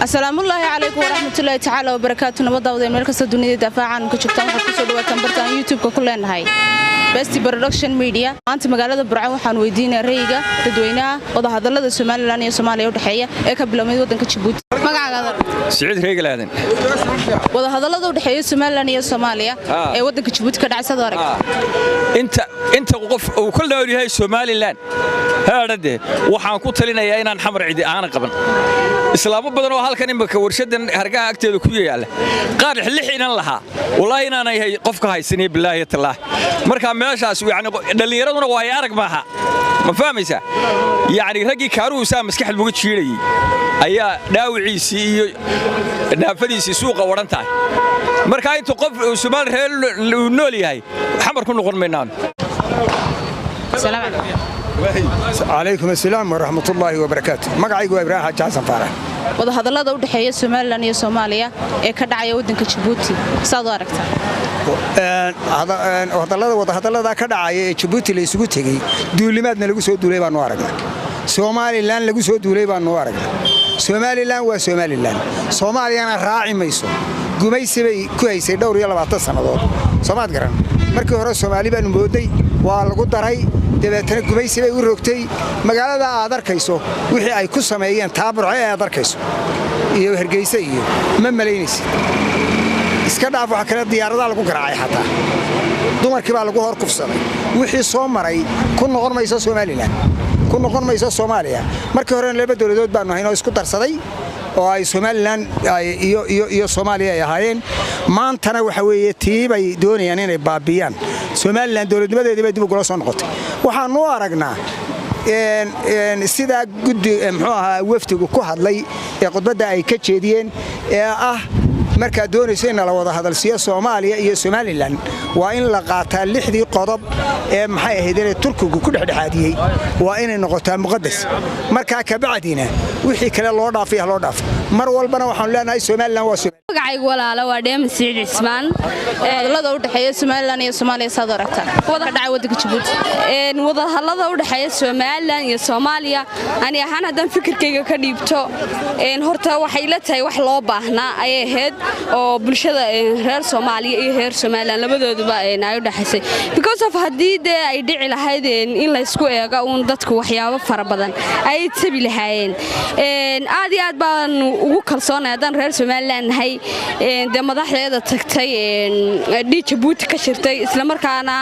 السلام الله عليكم ورحمة الله تعالى وبركاته. نبض وذي ملك الدنيا دفاعا كشفتان وحكيسوا دواتن برتان يوتيوب كلنا هاي بس برودكشن ميديا أنت مقالة برعو حنودينا ريجا تدوينا وده هذا اللي السومالي لاني السومالي ودحية قبل ما يودن كتشبوت مقعد سعيد ريجا هذا وده هذا اللي ودحية السومالي لاني السومالية ودن كتشبوت كدع صدارك أنت وقف وكل دوري هاي السومالي لان هذا ده وحنقول لنا يا إنا نحمر عدي أنا قبل إسلام بدر وهالكن إنك ورشد هرجع أكتر كويه على قارح اللي حين لها والله إنا هي قفك هاي سنة بالله يتله مركب ماشاس يعني اللي يردون ويارك معها ما فهميسه يعني رجي كاروسا مسكح البوت شيري أيها داوعي سي نافذي سوق ورنتاي مركب أنت قف سمال هل نولي هاي حمر كل نقول منان السلام عليكم. عليكم السلام ورحمة الله وبركاته. مقعي وإبراهيم حاج حسن فارح. وده هذا الله دود حياة السومال لاني الصومالية كدع يودن كتشبوتي صادرك هذا الله كدع كتشبوتي اللي يسقطه دولماتنا لقوا دولي بانوارنا سومالي لان لقوا دولي بانوارنا سومالي لان وسومالي لان سومالي أنا راعي ميسو قميص بي كويس دور يلا بعتصنا دور سمعت قرن مركي هرا سومالي بنبودي والقو دراي dabeetana gumaysi bay u rogtay magaalada aad arkayso wixii ay ku sameeyeen taaburcay aad arkayso iyo Hargeysa iyo ma maleynaysid iska dhaaf waxa kala diyaaradaha lagu garaacay xataa dumarkii baa lagu hor kufsaday wixii soo maray ku noqon mayso Soomaaliland ku noqon mayso Soomaaliya markii hore laba dawladood baan nahay oo isku darsaday oo ay Soomaaliland iyo Soomaaliya ay ahaayeen maantana waxa weeye tiibay doonayaan inay baabiyaan Soomaaliland dawladnimadeedii dib ugu soo noqotay waxaan u aragnaa sida guddi muxuu ahaa waftigu ku hadlay ee qodbada ay ka jeediyeen ee ah marka doonayso in la wada hadalsiyo Soomaaliya iyo Soomaaliland waa in la qaataa lixdii qodob ee maxay ahayd in Turkigu ku dhexdhexaadiyay waa inay noqotaa muqaddas marka ka bacdina wixii kale loo dhaafay loo dhaaf mar walbana waxaan leenahay Soomaaliland waa magacaygu walaalo waa Deeman Saciid Cismaan wadallada u dhaxeeya Soomaaliland iyo Soomaaliya sadaragta wada dhacay wadanka Djibouti wadahadalada u dhaxeeya Soomaaliland iyo Soomaaliya ani ahaan hadan fikirkayga ka dhiibto horta waxay la tahay wax loo baahnaa ay ahayd oo bulshada reer Soomaaliya iyo reer Soomaaliland labadooduba ay u dhaxaysay because of hadii ay dhici lahayd in la isku eego uun dadku waxyaabo fara badan ay tabi lahaayeen aad iyo aad baan ugu kalsoonahay hadan reer Soomaaliland nahay madaxdeeda tagtay Djibouti ka shirtay isla markaana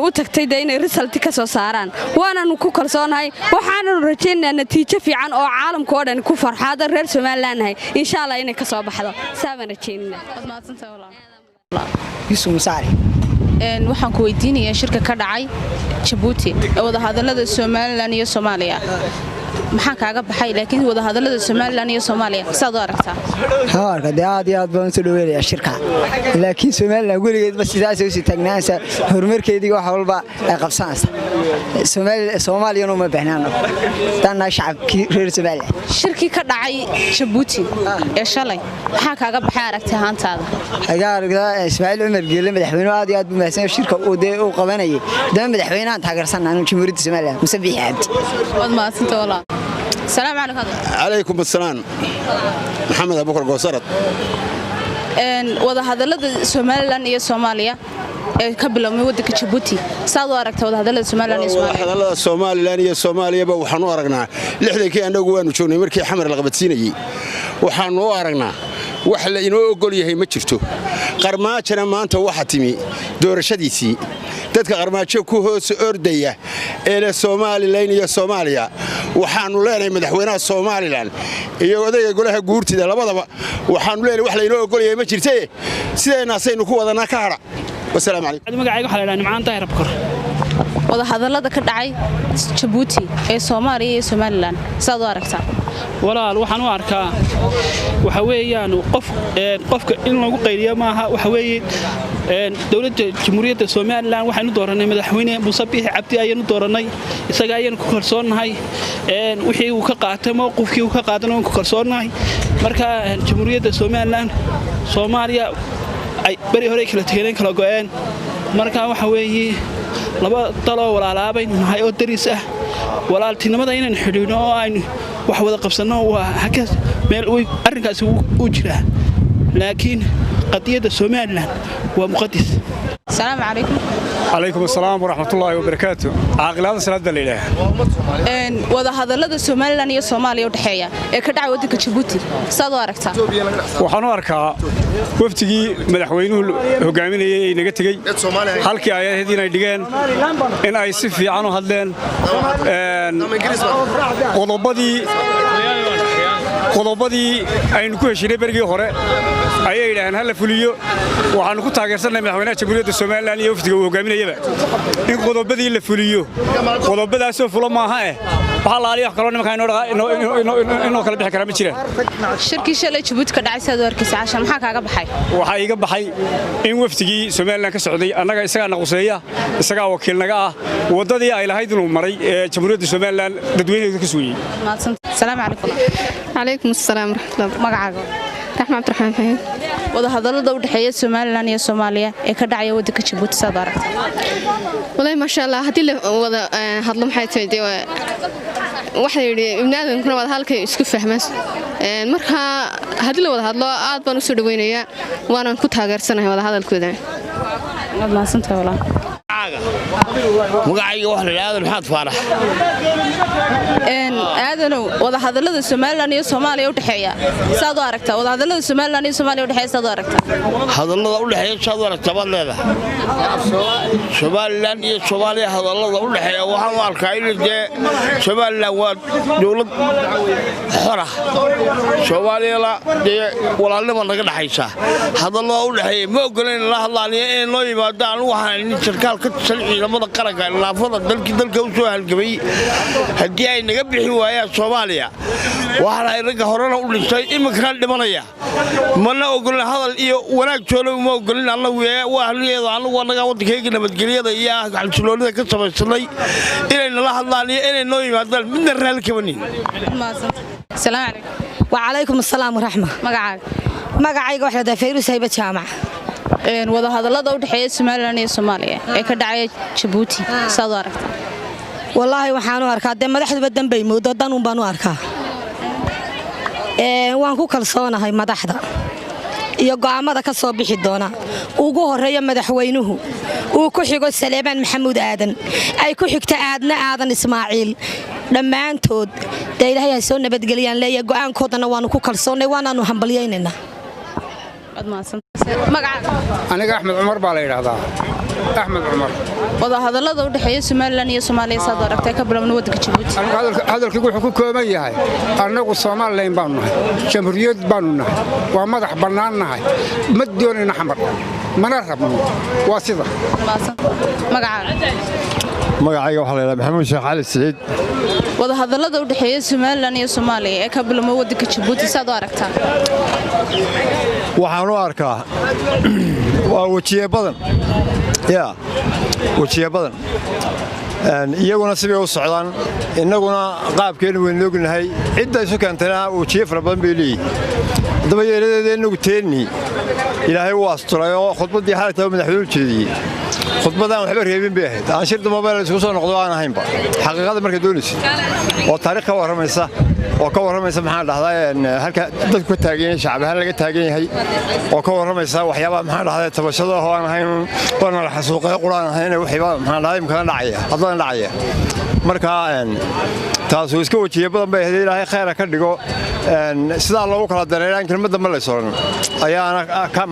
u tagtay inay result ka soo saaraan waana ku kalsoonahay waxaan rajaynayaa natiijo fiican oo caalamka oo dhan ku farxada reer Soomaaliland nahay insha Allah inay ka soo baxdo saaban rajaynaa madmaadsantahay walaal Yusuf Musaari waxaan ku weydiinayaa shirka ka dhacay Djibouti ee wada hadallada Soomaaliland iyo Soomaaliya maxaa kaaga baxay laakiin wada hadallada Soomaaliland iyo Soomaaliya saad u aragtaa aad iyo aad baan soo dhaweeyay shirka laakiin Soomaaliland weligeed ba sidaas ay u taagnaanaysa horumarkeedii wax walba ay qabsanaysa Soomaaliya uma baahnaan tan shacabkii reer Soomaaliland shirkii ka dhacay Djibouti ee shalay maxaa kaaga baxay aragtida haantaada aragtida Ismaaciil Umar Geele madaxweyne aad iyo aad buu mahadsan shirka uu qabanayay dad madaxweynaha taageersanaan Jamhuuriyadda Soomaaliland Musabbix Abdi madmaadsantahay walaal السلام عليكم. عليكم السلام. محمد أبو بكر قوسرت. وده هذا الذي Soomaaliland iyo Soomaaliya ka bilaabmay wadanka Djibouti saad u aragtaa wada hadallada Soomaaliland iyo Soomaaliya hadallada Soomaaliland iyo Soomaaliya waxaan u aragnaa lixdankii anagu waanu joognay markii xamar la qabadsiinayay waxaan u aragnaa wax la inoo ogol yahay ma jirto qarmaajana maanta waxa timi doorashadiisii dadka qarmaajo ku hoos ordaya ee Soomaaliland iyo Soomaaliya waxaanu leenahay madaxweynaha Soomaaliland iyo odayga golaha guurtida labadaba waxaanu leenahay wax la inoo ogol yahay ma jirtay sideena saynu ku wadanaa ka hara والسلام عليكم. magacayga waxa la yiraahdaa Nimcaan Taahir Abkar. wada hadallada ka dhacay Djibouti ee Soomaaliya iyo Soomaaliland saad u aragtaa walaal waxaan u arkaa waxa weeyaan qofka in lagu qayliyo maaha waxa weeyeen dawladda Jamhuuriyadda Soomaaliland waxaanu dooranay madaxweyne Musabbix Abdi ayanu dooranay isaga ayanu ku kalsoonahay wixii uu ka qaatay mowqifkii uu ka qaadanay ku kalsoonahay marka Jamhuuriyadda Soomaaliland Soomaaliya ay bari hore kala tageen kala go'een marka waxa weeye laba talo walaalaabay nahay oo daris ah walaaltinimada inaan xidhiidhno oo aynu wax wada qabsano waa meel arrinkaasi u jiraa laakiin qadiyadda Soomaaliland waa muqaddis. السلام عليكم. عليكم السلام ورحمة الله وبركاته. عاقلات سنة دليلة. وذا هذا الذي Somaliland iyo Soomaaliya u dhaxeeya ee ka dhacay waddanka Djibouti saad u aragtaa waxaan u arkaa waftigii madaxweynuhu hogaaminayay naga tagay halkii ay ahayd inay dhigeen in ay si fiican u hadleen qodobadii aynu ku heshiinay berigii hore ayay yidhaaheen hal la fuliyo waxaanu ku taageersannahay madaxweynaha jamhuuriyadda Soomaaliland iyo wafdiga uu hogaaminayaba in qodobadii la fuliyo qodobadaasoo fulo maaha waxa la aliyo kala nimanka inoo kala bixi kara ma jiraan shirkii shalay Djibouti ka dhacay saad u arkaysaa cashan maxaa kaaga baxay waxa iga baxay in wafdigii Soomaaliland ka socday annaga isaga naqoseeya isaga wakiilnaga ah wadadii ay lahayd inuu maray jamhuuriyadda Soomaaliland dadweynaha ka suuyay السلام عليكم. عليكم السلام ورحمة الله. magacaaga رحمة عبد الرحمن فهيم. wada hadallada u dhaxeeya Soomaaliland iyo Soomaaliya ee ka dhacay waddanka Djibouti saad u aragtaa والله ما شاء الله هدي وضع هضل محيط دي واحد يبنادم كنا وضع هالك يسكف فهمس مرها هدي وضع هضل عاد بنوصل دوينيا وأنا كنت هاجر سنة وضع هذا الكذا ما سنت ولا magacayga wax la yiraahdo maxaad faarax aadano wada hadallada Soomaaliland iyo Soomaaliya u dhaxeeya saad u aragtaa wada hadallada Soomaaliland iyo Soomaaliya u dhaxeeya saad u aragtaa hadallada u dhaxeeya saad u aragtaa baad leedahay Soomaaliland iyo Soomaaliya hadallada u dhaxeeya waxaan u arkaa in Soomaaliland waa dawlad xor ah Soomaaliya walaalnimo naga dhaxaysa hadallada u dhaxeeya ma ogoleen la hadlaaniyo in loo yimaadaan waxaan sarkaal ka ciidamada qaranka laafada dalka u soo halgamay hadii ay naga bixi waayaan Soomaaliya waxa ay rag horena u dhintay iminka dhimanaya mana ogolin hadal iyo wanaag joolo ma ogolin Allah waa haliyada anagu naga wadkayga nabadgeliyada iyo xalsiloonida ka samaysanay inay la hadlaan iyo inay noo yimaadaan midna raal ka banin السلام عليكم. وعليكم السلام ورحمة. magacayga waxa la Fayrus Hayba Jaamac wada hadallada u dhaxeeya Soomaaliland iyo Soomaaliya ee ka dhacay Djibouti saad u aragtaa wallahi waxaan u arkaa madaxda danbay moodo dan u baan u arkaa waan ku kalsoonahay madaxda iyo go'aamada ka soo bixi doona ugu horeeya madaxweynuhu uu ku xigo Saleeman Maxamuud Aadan ay ku xigta Aadan Ismaaciil dhammaantood Ilaahay soo nabadgeliyaan leeyahay go'aankoodana waanu ku kalsoonay waanaanu hambalyeynaa aniga Axmed Cumar baa la yiraahdaa Axmed Cumar wada hadallada u dhaxeeya Soomaaliland iyo Soomaaliya saad u aragtaa ka bilaabna waddanka Djibouti hadalkii wuxuu ku kooban yahay annagu Soomaaliland baanu nahay jamhuuriyad baanu nahay waa madax bannaan nahay ma doonayna xamar mana rabno waa sida magacayga waxa la yiraahdaa Maxamuud Sheekh Cali Saciid wada hadallada u dhaxeeya Soomaaliland iyo Soomaaliya ee ka bilaabna waddanka Djibouti saad u aragtaa waxaan u arkaa waa wajiye badan iyaguna sibay u socdaan innaguna qaabkeenu weyn ognahay cidda isu keentana wajiye fara badan bay leeyihiin haddaba yeeladeedeenugu teenni ilaahay wuu asturay oo khudbaddii xalaytaba madaxweynuhu jeediyey khudbadan waxba reebin bay ahayd aan shirda mobile isku soo noqdo aan ahaynba xaqiiqada marka doonaysid oo taariikh ka waramaysa maxaan dhahdaa halka dadku ka taagan yahay shacab ahaan laga taagan yahay oo ka waramaysa waxyaabaha maxaan dhahdaa tabashada oo aan ahayn oo la xasuuqay quraan ahayn waxyaabaha maxaan dhahdaa imkaan dhacaya marka taas oo iska wajiye badan bay ahayd ilaahay khayr ka dhigo sida loogu kala dareeraan kelmadda ma la sooran ayaana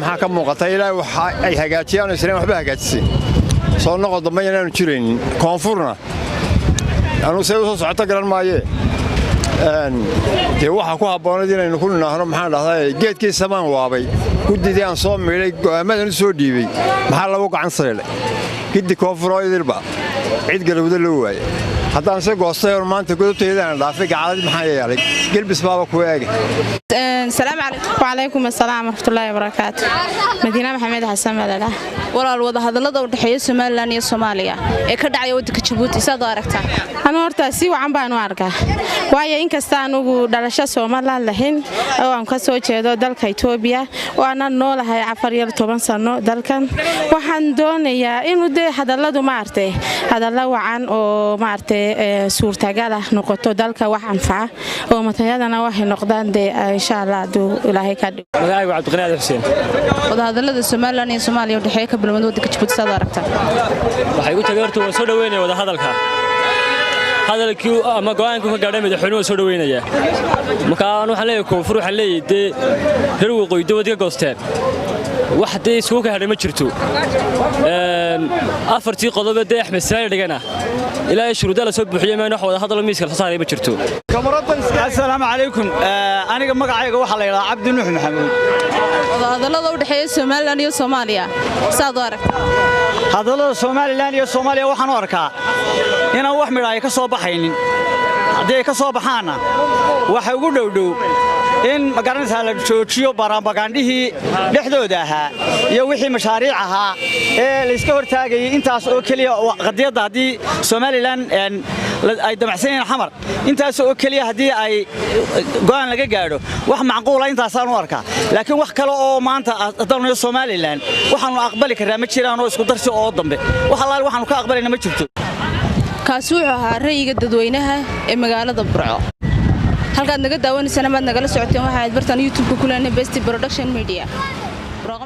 maxaa ka muuqata ilaahay waxa ay hagaajiyaan islaan waxba hagaajisay soo noqon dambe inaanu jiraynin koonfurna aanu soo socota garan maaye dee waxa ku habboonayd inaynu ku ninaahno maxaan dhahdaa geedkii samaan waabay guddidii aan soo miidhay go'aamadan u soo dhiibay maxaa lagu gacan saylay giddi koonfuroo idilba cid galowda loo waayay haddaan se goostay oo maanta godobteedaan dhaafay gacaladi maxaa yeelay gelbis baaba ku eegay السلام عليكم. وعليكم السلام ورحمة الله وبركاته. مدينة محمد حسن مدلة. walaal wada hadallada u dhaxeeya Soomaaliland iyo Soomaaliya ee ka dhacay waddanka Djibouti saad u aragtaa أنا horta si wacan baan u arkaa waayo in kasta anugu dhalasho Soomaaliland lahayn oo aan ka soo jeedo dalka Itoobiya oo aan noolahay 14 sano dalkan waxaan doonayaa inuu hadalladu maartay hadallo wacan oo maartay dee suurtagal ah noqoto dalka wax anfaca oo matayadana waxay noqdaan dee insha Allah duu Ilaahay ka dhigo magacaygu Cabdiqani Xuseen wadahadallada Soomaaliland iyo Soomaaliya u dhaxeeya ka bilowday waddanka Djibouti saad aragtaa waxay u tagay horta soo dhaweynay wada hadalka hadalkii ama go'aanka ka gaadhay madaxweynuhu soo dhaweynaya marka aan waxa leeyahay koonfur waxa leeyahay reer waqooyi dawladda goosteen wax dee isku ka hadhay ma jirto afartii qodob ee Axmed Saad dhigana ilaa shuruudaha la soo buuxiyay ma wada hadal miiska la saaray ma jirto assalaamu calaykum aniga magacayga waxa la yiraahdaa Cabdi Nuux Maxamuud wadahadallada u dhaxeeya Soomaaliland iyo Soomaaliya saad u aragtaa hadallada Soomaaliland iyo Soomaaliya waxaan u arkaa inaan wax midhaay ka soo baxaynin haddii ay ka soo baxaana waxa ugu dhowdhow in magaranaysa la joojiyo barnaamijyadii dhexdooda ahaa iyo wixii mashaariic ahaa ee la iska hortaagay intaas oo kaliya qadiyada hadii Soomaaliland ay damacsanayeen xamar intaas oo kaliya hadii ay go'aan laga gaadho wax macquul ah intaas aan u arkaa laakiin wax kale oo maanta hadalno Soomaaliland waxaanu aqbali karaa ma jiraan oo isku darsi oo dambe waxaanu ka aqbalayna ma jirto kaasi wuxuu ahaa ra'yiga dadweynaha ee magaalada Burco halkaad naga daawanaysan ama nagala socoteen waxa aad bartaan YouTube-ka ku leenahay Best Production Media Burco.